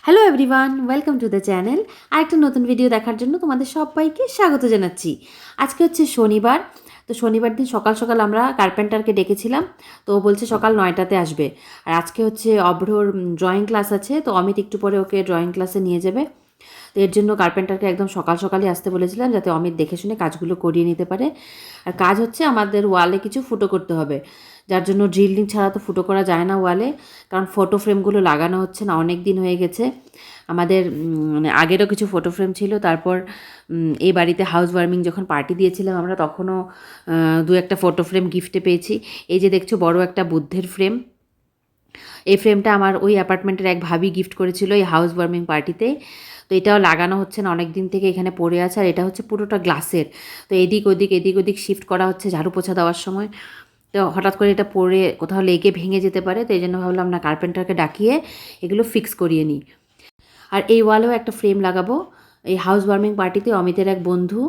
Hello everyone, welcome to the channel. আর একটা নতুন ভিডিও দেখার জন্য তোমাদের সবাইকে স্বাগত জানাচ্ছি। আজকে হচ্ছে শনিবার। তো শনিবার দিন সকাল সকাল আমরা কার্পেন্টারকে ডেকেছিলাম। তো ও বলছে সকাল 9টাতে আসবে। আর আজকে হচ্ছে অভ্রর ড্রয়িং ক্লাস আছে, তো অমিত একটু পরে ওকে ড্রয়িং ক্লাসে নিয়ে যাবে। তো এর জন্য কার্পেন্টারকে একদম সকাল সকালই আসতে বলেছিলাম, যাতে অমিত দেখে শুনে কাজগুলো করিয়ে নিতে পারে। আর কাজ হচ্ছে আমাদের ওয়ালে কিছু ফুটো করতে হবে, যার জন্য ড্রিলিং ছাড়া তো ফুটো করা যায় না ওয়ালে, কারণ ফটো ফ্রেমগুলো লাগানো হচ্ছে না, অনেক দিন হয়ে গেছে। আমাদের মানে আগেরও কিছু ফটো ফ্রেম ছিল, তারপর এই বাড়িতে হাউস ওয়ার্মিং যখন পার্টি দিয়েছিলাম আমরা, তখনও দু একটা ফটো ফ্রেম গিফটে পেয়েছি। এই যে দেখছো বড় একটা বুদ্ধের ফ্রেম, এই ফ্রেমটা আমার ওই অ্যাপার্টমেন্টের এক ভাবি গিফট করেছিল এই হাউস ওয়ার্মিং পার্টিতে। তো এটাও লাগানো হচ্ছে না, অনেক দিন থেকে এখানে পড়ে আছে। আর এটা হচ্ছে পুরোটা গ্লাসের, তো এদিক ওদিক শিফট করা হচ্ছে ঝাড়ু পোছা দেওয়ার সময়। তো হঠাৎ করে এটা পড়ে কোথাও লেগে ভেঙে যেতে পারে, তো এই জন্য ভাবলাম না, কার্পেন্টারকে ডাকিয়ে এগুলো ফিক্স করিয়ে নিই। আর এই ওয়ালেও একটা ফ্রেম লাগাবো। এই হাউস ওয়ার্মিং পার্টিতে অমিতের এক বন্ধু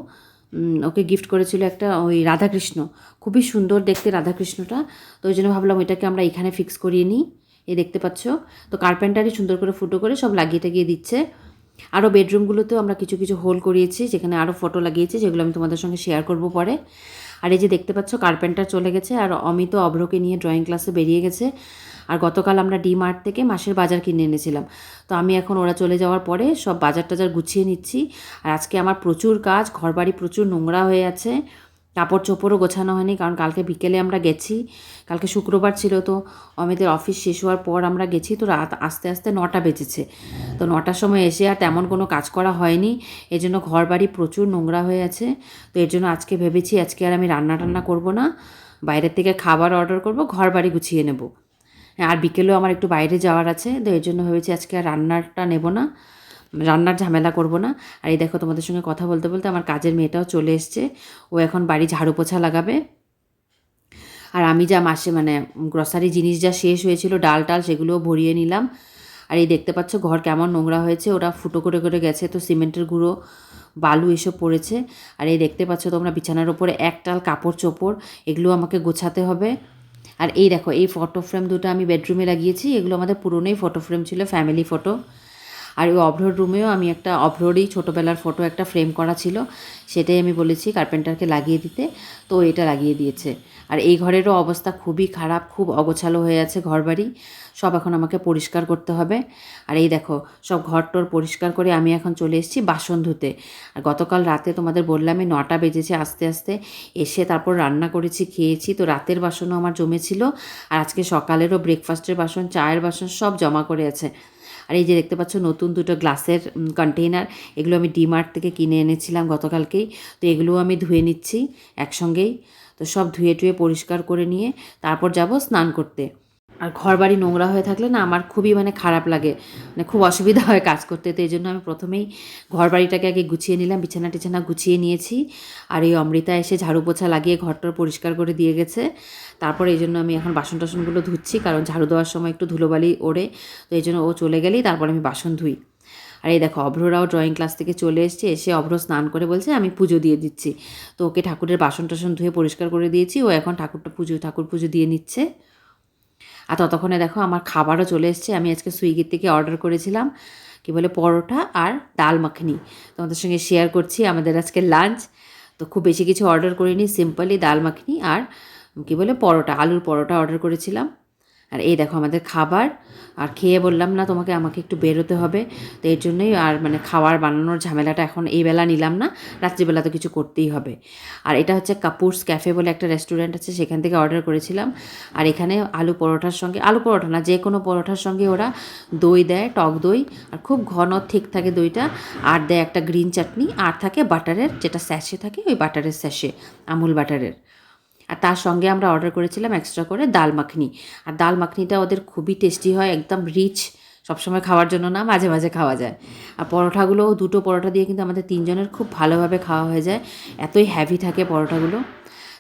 ওকে গিফট করেছিল একটা ওই রাধাকৃষ্ণ, খুবই সুন্দর দেখতে রাধাকৃষ্ণটা। তো ওই জন্য ভাবলাম ওইটাকে আমরা এখানে ফিক্স করিয়ে নিই। এই দেখতে পাচ্ছ, তো কার্পেন্টারই সুন্দর করে ফুটো করে সব লাগিয়ে টাগিয়ে দিচ্ছে। আরও বেডরুমগুলোতেও আমরা কিছু কিছু হোল করিয়েছি, যেখানে আরও ফটো লাগিয়েছি, যেগুলো আমি তোমাদের সঙ্গে শেয়ার করব পরে। আর এই যে দেখতে পাচ্ছ, কার্পেন্টার চলে গেছে আর অমিত অভ্রকে নিয়ে ড্রয়িং ক্লাসে বেরিয়ে গেছে। আর গতকাল আমরা ডিমার্ট থেকে মাসের বাজার কিনে এনেছিলাম। তো আমি এখন ওরা চলে যাওয়ার পরে সব বাজার টাজার গুছিয়ে নিচ্ছি। আর আজকে আমার প্রচুর কাজ, ঘরবাড়ি প্রচুর নোংরা হয়ে আছে, কাপড় চোপড়ও গোছানো হয়নি, কারণ কালকে বিকেলে আমরা গেছি। কালকে শুক্রবার ছিল, তো অমিতের অফিস শেষ হওয়ার পর আমরা গেছি, তো রাত আস্তে আস্তে 9টা বেজেছে। তো 9টার সময় এসে আর তেমন কোনো কাজ করা হয়নি, এই জন্য ঘর বাড়ি প্রচুর নোংরা হয়ে আছে। তো এর জন্য আজকে ভেবেছি আজকে আর আমি রান্না টান্না করবো না, বাইরের থেকে খাবার অর্ডার করব, ঘর বাড়ি গুছিয়ে নেব। আর বিকেলেও আমার একটু বাইরে যাওয়ার আছে, তো এর জন্য ভেবেছি আজকে আর রান্নাটা নেব না, রান্নার ঝামেলা করব না। আর এই দেখো, তোমাদের সঙ্গে কথা বলতে বলতে আমার কাজের মেয়েটাও চলে এসছে। ও এখন বাড়ি ঝাড়ু পোছা লাগাবে। আর আমি যা মাসে মানে গ্রসারি জিনিস যা শেষ হয়েছিল, ডাল টাল, সেগুলোও ভরিয়ে নিলাম। আর এই দেখতে পাচ্ছ ঘর কেমন নোংরা হয়েছে, ওরা ফুটো করে করে গেছে, তো সিমেন্টের গুঁড়ো বালু এসব পড়েছে। আর এই দেখতে পাচ্ছ তোমরা বিছানার ওপরে একটাল কাপড় চোপড়, এগুলো আমাকে গোছাতে হবে। আর এই দেখো, এই ফটো ফ্রেম দুটো আমি বেডরুমে লাগিয়েছি, এগুলো আমাদের পুরনোই ফটো ফ্রেম ছিল, ফ্যামিলি ফটো। আর ওই অভ্রর রুমেও আমি একটা অভ্ররই ছোটোবেলার ফটো একটা ফ্রেম করা ছিল, সেটাই আমি বলেছি কার্পেন্টারকে লাগিয়ে দিতে, তো এটা লাগিয়ে দিয়েছে। আর এই ঘরেরও অবস্থা খুবই খারাপ, খুব অগোছালো হয়ে আছে ঘরবাড়ি, সব এখন আমাকে পরিষ্কার করতে হবে। আর এই দেখো, সব ঘরটর পরিষ্কার করে আমি এখন চলে এসেছি বাসন ধুতে। আর গতকাল রাতে তোমাদের বললামই 9টা বেজেছে আস্তে আস্তে, এসে তারপর রান্না করেছি, খেয়েছি, তো রাতের বাসনও আমার জমেছিল। আর আজকে সকালেরও ব্রেকফাস্টের বাসন, চায়ের বাসন সব জমা করে আছে। আর এই যে দেখতে পাচ্ছ নতুন দুটো গ্লাসের কন্টেইনার, এগুলো আমি ডিমার্ট থেকে কিনে এনেছিলাম গতকালকেই। তো এগুলোও আমি ধুয়ে নিচ্ছি একসঙ্গেই। তো সব ধুয়ে টুয়ে পরিষ্কার করে নিয়ে তারপর যাব স্নান করতে। আর ঘর বাড়ি নোংরা হয়ে থাকলে না আমার খুবই মানে খারাপ লাগে, মানে খুব অসুবিধা হয় কাজ করতে। তো এই জন্য আমি প্রথমেই ঘর বাড়িটাকে আগে গুছিয়ে নিলাম, বিছানা টিছানা গুছিয়ে নিয়েছি। আর এই অমৃতা এসে ঝাড়ু পোছা লাগিয়ে ঘরটর পরিষ্কার করে দিয়ে গেছে। তারপর এই জন্য আমি এখন বাসন টাসনগুলো ধুচ্ছি, কারণ ঝাড়ু দেওয়ার সময় একটু ধুলোবালি ওড়ে, তো এই জন্য ও চলে গেলেই তারপর আমি বাসন ধুই। আর এই দেখো, অভ্ররাও ড্রয়িং ক্লাস থেকে চলে এসছে, এসে অভ্র স্নান করে বলছে আমি পুজো দিয়ে দিচ্ছি। তো ওকে ঠাকুরের বাসন টাসন ধুয়ে পরিষ্কার করে দিয়েছি, ও এখন ঠাকুর পুজো দিয়ে নিচ্ছে। আর ততক্ষণে দেখো আমার খাবারও চলে এসছে। আমি আজকে সুইগির থেকে অর্ডার করেছিলাম কি বলে পরোটা আর ডাল মাখনি, তোমাদের সঙ্গে শেয়ার করছি আমাদের আজকে লাঞ্চ। তো খুব বেশি কিছু অর্ডার করিনি, সিম্পলি ডাল মাখনি আর কি বলে পরোটা, আলুর পরোটা অর্ডার করেছিলাম। আর এই দেখো আমাদের খাবার। আর খেয়ে বললাম না তোমাকে, আমাকে একটু বেরোতে হবে, তো এর জন্যই আর মানে খাবার বানানোর ঝামেলাটা এখন এই বেলা নিলাম না, রাত্রিবেলা তো কিছু করতেই হবে। আর এটা হচ্ছে কাপুরস ক্যাফে বলে একটা রেস্টুরেন্ট আছে, সেখান থেকে অর্ডার করেছিলাম। আর এখানে আলু পরোটার সঙ্গে, আলু পরোটা না, যে কোনো পরোটার সঙ্গে ওরা দই দেয়, টক দই, আর খুব ঘন ঠিক থাকে দইটা। আর দেয় একটা গ্রিন চাটনি, আর থাকে বাটারের যেটা স্যাশে থাকে, ওই বাটারের স্যাশে, আমুল বাটারের। আর তার সঙ্গে আমরা অর্ডার করেছিলাম এক্সট্রা করে ডাল মাখনি। আর ডাল মাখনিটা ওদের খুবই টেস্টি হয়, একদম রিচ, সবসময় খাওয়ার জন্য না, মাঝে মাঝে খাওয়া যায়। আর পরোটাগুলোও দুটো পরোটা দিয়ে কিন্তু আমাদের তিনজনের খুব ভালোভাবে খাওয়া হয়ে যায়, এতই হ্যাভি থাকে পরোটাগুলো।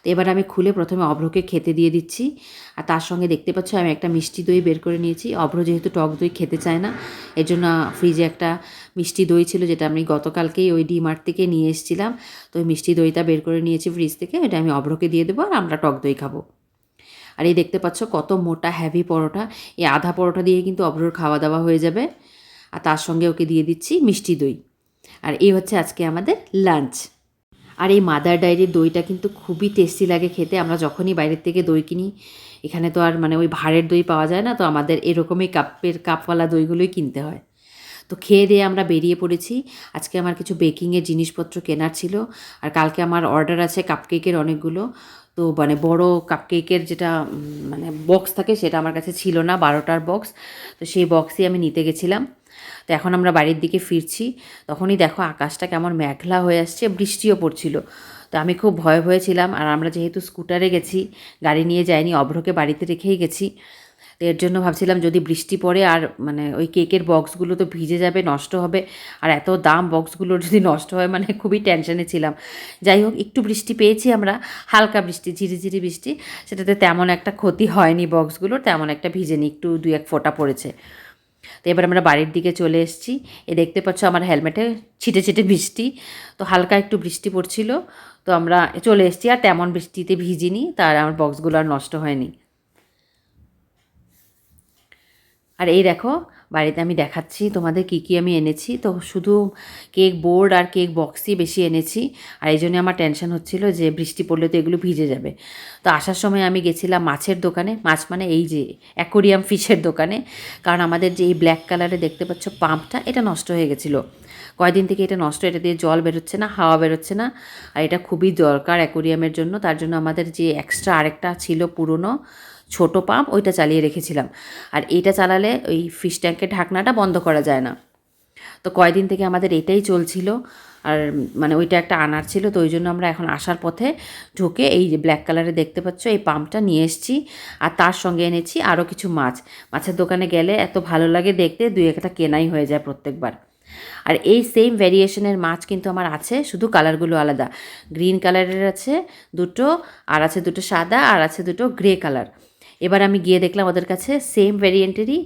তো এবার আমি খুলে প্রথমে অভ্রকে খেতে দিয়ে দিচ্ছি। আর তার সঙ্গে দেখতে পাচ্ছ আমি একটা মিষ্টি দই বের করে নিয়েছি, অভ্র যেহেতু টক দই খেতে চায় না, এর জন্য ফ্রিজে একটা মিষ্টি দই ছিল, যেটা আমি গতকালকেই ওই ডিমার্ট থেকে নিয়ে এসেছিলাম। তো ওই মিষ্টি দইটা বের করে নিয়েছি ফ্রিজ থেকে, এটা আমি অভ্রকে দিয়ে দেবো, আর আমরা টক দই খাবো। আর এই দেখতে পাচ্ছ কত মোটা হ্যাভি পরোটা, এই আধা পরোটা দিয়ে কিন্তু অভ্রর খাওয়া দাওয়া হয়ে যাবে। আর তার সঙ্গে ওকে দিয়ে দিচ্ছি মিষ্টি দই। আর এই হচ্ছে আজকে আমাদের লাঞ্চ। আর এই মাদার ডায়েরির দইটা কিন্তু খুবই টেস্টি লাগে খেতে। আমরা যখনই বাইরের থেকে দই কিনি, এখানে তো আর মানে ওই ভাঁড়ের দই পাওয়া যায় না, তো আমাদের এরকমই কাপওয়ালা দইগুলোই কিনতে হয়। তো খেয়ে দিয়ে আমরা বেরিয়ে পড়েছি। আজকে আমার কিছু বেকিংয়ের জিনিসপত্র কেনার ছিল, আর কালকে আমার অর্ডার আছে কাপকেকের অনেকগুলো। তো মানে বড় কাপকেকের যেটা মানে বক্স থাকে সেটা আমার কাছে ছিল না, 12টার বক্স। তো সেই বক্সই আমি নিতে গেছিলাম। তো এখন আমরা বাড়ির দিকে ফিরছি, তখনই দেখো আকাশটা কেমন মেঘলা হয়ে আসছে, বৃষ্টিও পড়ছিল। তো আমি খুব ভয়ে ভয়ে ছিলাম, আর আমরা যেহেতু স্কুটারে গেছি, গাড়ি নিয়ে যাইনি, অভ্রকে বাড়িতে রেখেই গেছি। তো এর জন্য ভাবছিলাম যদি বৃষ্টি পড়ে আর মানে ওই কেকের বক্সগুলো তো ভিজে যাবে, নষ্ট হবে, আর এত দাম বক্সগুলোর যদি নষ্ট হয়, মানে খুবই টেনশনে ছিলাম। যাই হোক, একটু বৃষ্টি পেয়েছি আমরা, হালকা বৃষ্টি, ঝিরিঝিরি বৃষ্টি, সেটাতে তেমন একটা ক্ষতি হয়নি বক্সগুলোর, তেমন একটা ভিজেনি, একটু 2-1 ফোঁটা পড়েছে। তো এবার আমরা বাড়ির দিকে চলে এসেছি। দেখতে পাচ্ছ আমার হেলমেটে ছিটে ছিটে বৃষ্টি, তো হালকা একটু বৃষ্টি পড়ছিল। তো আমরা চলে এসেছি, আর তেমন বৃষ্টিতে ভিজিনি, তার আমার বক্সগুলো আর নষ্ট হয়নি। আর এই দেখো বাড়িতে আমি দেখাচ্ছি তোমাদের কী কী আমি এনেছি। তো শুধু কেক বোর্ড আর কেক বক্সই বেশি এনেছি, আর এই জন্য আমার টেনশন হচ্ছিল যে বৃষ্টি পড়লে তো এগুলো ভিজে যাবে। তো আসার সময় আমি গেছিলাম মাছের দোকানে, মাছ মানে এই যে অ্যাকোরিয়াম ফিশের দোকানে, কারণ আমাদের যে এই ব্ল্যাক কালারে দেখতে পাচ্ছ পাম্পটা, এটা নষ্ট হয়ে গেছিলো কয়েকদিন থেকে, এটা নষ্ট, এটা দিয়ে জল বেরোচ্ছে না, হাওয়া বেরোচ্ছে না, আর এটা খুবই দরকার অ্যাকোরিয়ামের জন্য। তার জন্য আমাদের যে এক্সট্রা আরেকটা ছিল পুরনো ছোটো পাম্প, ওইটা চালিয়ে রেখেছিলাম। আর এইটা চালালে ওই ফিশ ট্যাঙ্কের ঢাকনাটা বন্ধ করা যায় না। তো কয়দিন থেকে আমাদের এটাই চলছিল, আর মানে ওইটা একটা আনার ছিল। তো ওই জন্য আমরা এখন আসার পথে ঢুকে এই যে ব্ল্যাক কালারে দেখতে পাচ্ছ এই পাম্পটা নিয়ে এসেছি, আর তার সঙ্গে এনেছি আরও কিছু মাছ। মাছের দোকানে গেলে এত ভালো লাগে দেখতে, 2-1টা কেনাই হয়ে যায় প্রত্যেকবার। আর এই সেম ভ্যারিয়েশনের মাছ কিন্তু আমার আছে, শুধু কালারগুলো আলাদা। গ্রিন কালারের আছে দুটো, আর আছে দুটো সাদা, আর আছে দুটো গ্রে কালার। এবার আমি গিয়ে দেখলাম ওদের কাছে সেম ভ্যারিয়েন্টেরই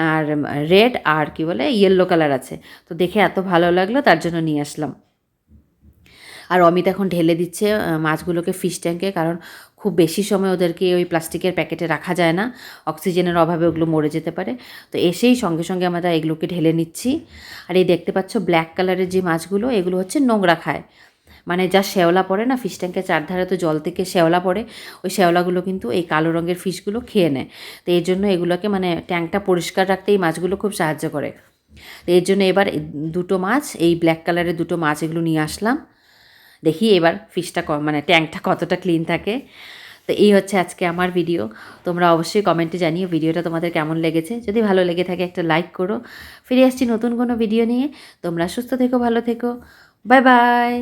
আর রেড আর কি বলে ইয়েলো কালার আছে। তো দেখে এত ভালো লাগলো, তার জন্য নিয়ে আসলাম। আর অমিত এখন ঢেলে দিচ্ছে মাছগুলোকে ফিশ ট্যাঙ্কে, কারণ খুব বেশি সময় ওদেরকে ওই প্লাস্টিকের প্যাকেটে রাখা যায় না, অক্সিজেনের অভাবে ওগুলো মরে যেতে পারে। তো এসেই সঙ্গে সঙ্গে আমরা এগুলোকে ঢেলে নিচ্ছি। আর এই দেখতে পাচ্ছ ব্ল্যাক কালারের যে মাছগুলো, এগুলো হচ্ছে নোংরা খায়, মানে যা শ্যাওলা পড়ে না ফিশ ট্যাঙ্কের চারধারে, তো জল থেকে শ্যাওলা পড়ে, ওই শ্যাওলাগুলো কিন্তু এই কালো রঙের ফিশগুলো খেয়ে নেয়। তো এর জন্য এগুলোকে মানে ট্যাঙ্কটা পরিষ্কার রাখতে এই মাছগুলো খুব সাহায্য করে। তো এর জন্য এবার দুটো মাছ, এই ব্ল্যাক কালারের দুটো মাছ এগুলো নিয়ে আসলাম। দেখি এবার ফিশটা মানে ট্যাঙ্কটা কতটা ক্লিন থাকে। তো এই হচ্ছে আজকে আমার ভিডিও। তোমরা অবশ্যই কমেন্টে জানিও ভিডিওটা তোমাদের কেমন লেগেছে। যদি ভালো লেগে থাকে একটা লাইক করো। ফিরে আসছি নতুন কোনো ভিডিও নিয়ে। তোমরা সুস্থ থেকো, ভালো থেকো, বাই বাই।